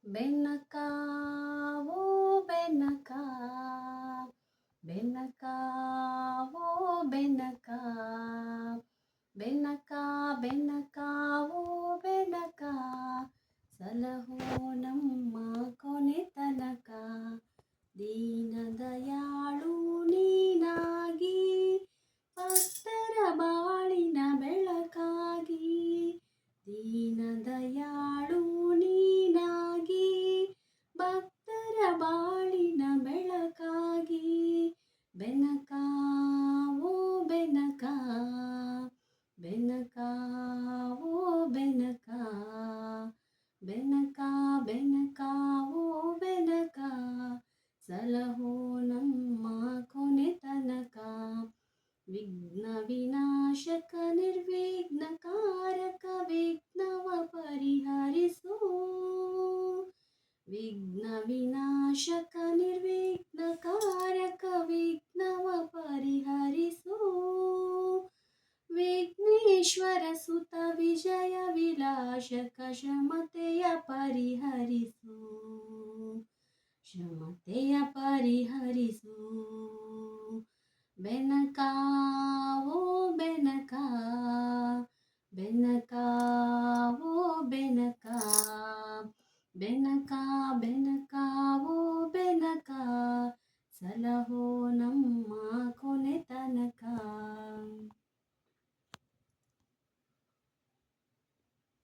ಬೆನಕ ಓ ಬೆನಕ ಬೆನಕ ಓ ಬೆನಕ ಬೆನಕ ಬೆನಕ ಓ ಬೆನಕ ಸಲಹೋ ನಮ್ಮ ಕೊನೆ ತನಕ ದೀನ ದಯಾಳು ನೀನಾಗಿ ಭಕ್ತರ ಬಾಳಿನ ಬೆಳಕಾಗಿ ದೀನ ದಯಾಳು ನೀನಾಗಿ ಭಕ್ತರ ಬಾಳಿನ ಬೆಳಕಾಗಿ ಬೆನಕ ಓ ಬೆನಕ ಬೆನಕ ಓ ಬೆನಕ ಬೆನಕ ಬೆನಕ ಓ ಬೆನಕ ಸಲಹೋ ನಮ್ಮ ಕೊನೆ ತನಕ ವಿಘ್ನ ವಿನಾಶಕ ನಿರ್ವಿಘ್ನಕಾರಕ ವಿಘ್ನವ ಪರಿಹರಿಸು ವಿಘ್ನ ವಿನಾಶಕ ನಿರ್ವಿಘ್ನಕಾರಕ ವಿಘ್ನವ ಪರಿಹರಿಸು ವಿಘ್ನೇಶ್ವರ ಸುತ ವಿಜಯ ವಿಲಾಸಕ ಶಮತೆಯ ಪರಿಹರಿಸು ಶಮತೆಯ ಪರಿಹರಿಸು ಬೆನಕ ಓ ಬೆನಕ ಬೆನಕ ಓ ಬೆನಕ ಬೆನಕ